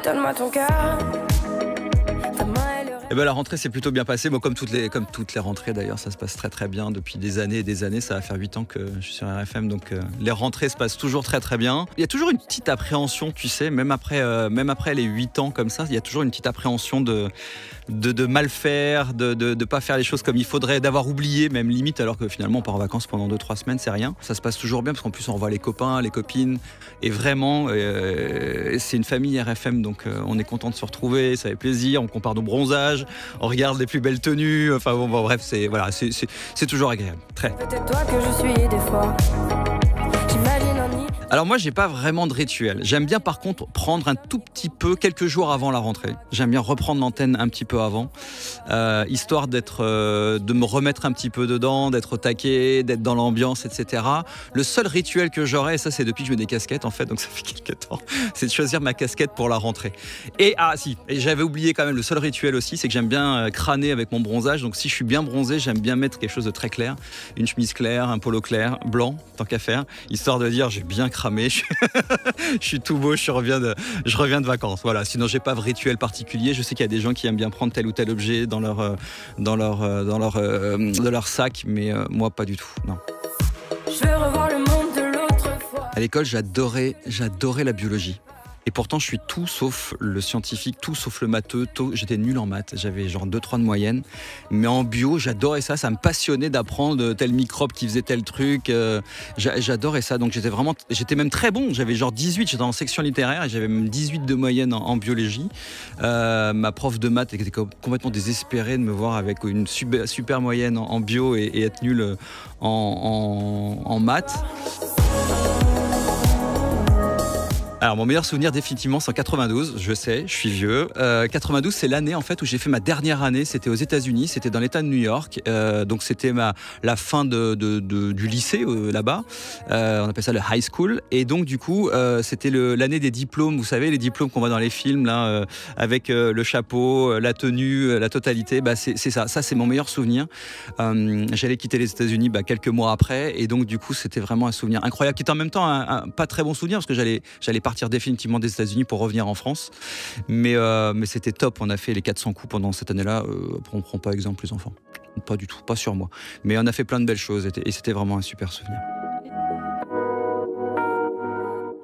Donne-moi ton cœur. Eh ben, la rentrée s'est plutôt bien passée. Moi, comme toutes les rentrées d'ailleurs, ça se passe très très bien depuis des années et des années. Ça va faire 8 ans que je suis sur RFM, donc les rentrées se passent toujours très très bien. Il y a toujours une petite appréhension, tu sais, même après les 8 ans comme ça, il y a toujours une petite appréhension de mal faire, de pas faire les choses comme il faudrait, d'avoir oublié même limite, alors que finalement on part en vacances pendant 2-3 semaines, c'est rien. Ça se passe toujours bien parce qu'en plus on revoit les copains, les copines, et vraiment c'est une famille RFM, donc on est content de se retrouver, ça fait plaisir, on compare nos bronzages, on regarde les plus belles tenues, enfin bon bref, c'est toujours agréable. Très. Peut-être toi que je suis des fois. J'imagine en y. Alors moi j'ai pas vraiment de rituel. J'aime bien par contre prendre un tout petit peu quelques jours avant la rentrée. J'aime bien reprendre l'antenne un petit peu avant, histoire de me remettre un petit peu dedans, d'être au taquet, d'être dans l'ambiance, etc. Le seul rituel que j'aurais, et ça c'est depuis que je mets des casquettes en fait, donc ça fait quelques temps, c'est de choisir ma casquette pour la rentrée. Et j'avais oublié quand même le seul rituel aussi, c'est que j'aime bien crâner avec mon bronzage. Donc si je suis bien bronzé, j'aime bien mettre quelque chose de très clair, une chemise claire, un polo clair, blanc, tant qu'à faire, histoire de dire j'ai bien cramé, je suis tout beau, je reviens de vacances. Voilà. Sinon j'ai pas de rituel particulier. Je sais qu'il y a des gens qui aiment bien prendre tel ou tel objet dans leur sac, mais moi pas du tout. Non. Je veux revoir le monde de l'autre fois. À l'école, j'adorais la biologie. Et pourtant, je suis tout sauf le scientifique, tout sauf le matheux. J'étais nul en maths, j'avais genre 2-3 de moyenne. Mais en bio, j'adorais ça. Ça me passionnait d'apprendre tel microbe qui faisait tel truc. J'adorais ça. Donc j'étais même très bon. J'avais genre 18, j'étais en section littéraire et j'avais même 18 de moyenne en biologie. Ma prof de maths était complètement désespérée de me voir avec une super moyenne en bio et être nul en maths. Alors mon meilleur souvenir définitivement c'est en 92, je sais, je suis vieux. 92 c'est l'année en fait où j'ai fait ma dernière année, c'était aux États-Unis, c'était dans l'État de New York, donc c'était la fin du lycée là-bas, on appelle ça le high school, et donc du coup c'était l'année des diplômes, vous savez les diplômes qu'on voit dans les films là, avec le chapeau, la tenue, la totalité, c'est ça c'est mon meilleur souvenir. J'allais quitter les États-Unis quelques mois après, et donc du coup c'était vraiment un souvenir incroyable, qui était en même temps un pas très bon souvenir parce que j'allais partir définitivement des États-Unis pour revenir en France, mais c'était top. On a fait les 400 coups pendant cette année-là. On prend pas exemple les enfants, pas du tout, pas sur moi, mais on a fait plein de belles choses et c'était vraiment un super souvenir.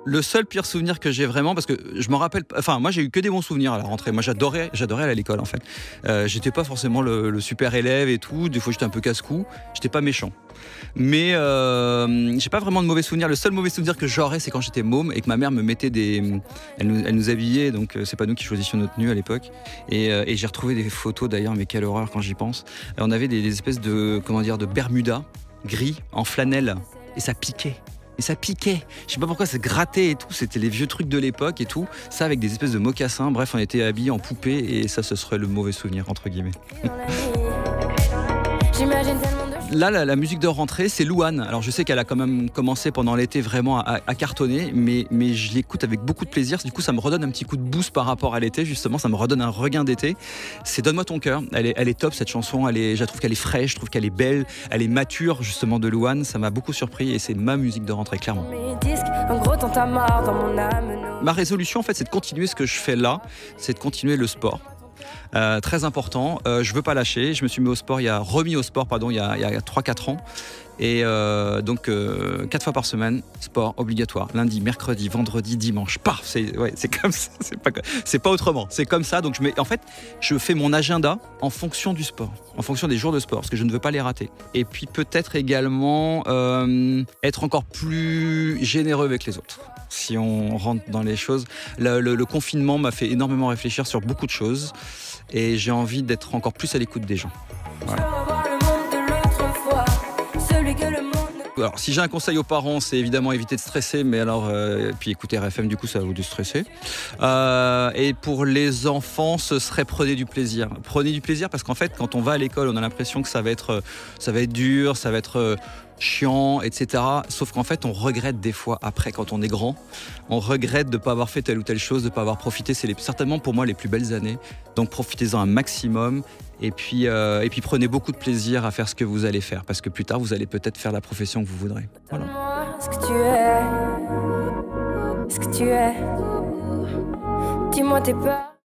Le seul pire souvenir que j'ai vraiment, parce que je me rappelle, enfin moi j'ai eu que des bons souvenirs à la rentrée. Moi j'adorais aller à l'école en fait. J'étais pas forcément le super élève et tout. Des fois j'étais un peu casse-cou. J'étais pas méchant. Mais j'ai pas vraiment de mauvais souvenirs. Le seul mauvais souvenir que j'aurais, c'est quand j'étais môme et que ma mère me mettait elle nous habillait, donc c'est pas nous qui choisissions notre tenue à l'époque. Et j'ai retrouvé des photos d'ailleurs, mais quelle horreur quand j'y pense. On avait des espèces de Bermuda gris en flanelle et ça piquait. Et ça piquait. Je sais pas pourquoi ça grattait et tout. C'était les vieux trucs de l'époque et tout. Ça avec des espèces de mocassins. Bref, on était habillés en poupée et ça, ce serait le mauvais souvenir, entre guillemets. J'imagine tellement de choses. Là, la musique de rentrée, c'est Louane. Alors, je sais qu'elle a quand même commencé pendant l'été vraiment à cartonner, mais je l'écoute avec beaucoup de plaisir. Du coup, ça me redonne un petit coup de boost par rapport à l'été, justement. Ça me redonne un regain d'été. C'est Donne-moi ton cœur. Elle est top, cette chanson. Je trouve qu'elle est fraîche, je trouve qu'elle est belle, elle est mature, justement, de Louane. Ça m'a beaucoup surpris et c'est ma musique de rentrée, clairement. Mes disques, en gros, t'en t'as marre dans mon âme. Ma résolution, en fait, c'est de continuer ce que je fais là, c'est de continuer le sport. Très important, je veux pas lâcher. Je me suis remis au sport il y a 3-4 ans. Et donc 4 fois par semaine, sport obligatoire. Lundi, mercredi, vendredi, dimanche. Paf, c'est comme ça. C'est pas autrement. C'est comme ça. Donc je fais mon agenda en fonction du sport, en fonction des jours de sport, parce que je ne veux pas les rater. Et puis peut-être également être encore plus généreux avec les autres. Si on rentre dans les choses, le confinement m'a fait énormément réfléchir sur beaucoup de choses et j'ai envie d'être encore plus à l'écoute des gens. Voilà. Alors, si j'ai un conseil aux parents, c'est évidemment éviter de stresser, mais alors, puis écouter RFM, du coup, ça va vous déstresser. Et pour les enfants, ce serait prenez du plaisir. Prenez du plaisir parce qu'en fait, quand on va à l'école, on a l'impression que ça va être dur, ça va être chiant, etc. Sauf qu'en fait, on regrette des fois après, quand on est grand, on regrette de ne pas avoir fait telle ou telle chose, de ne pas avoir profité. C'est certainement pour moi les plus belles années. Donc profitez-en un maximum. Et puis prenez beaucoup de plaisir à faire ce que vous allez faire, parce que plus tard, vous allez peut-être faire la profession que vous voudrez. Voilà. Ce que tu es, ce que tu es. dis-moi tes peurs.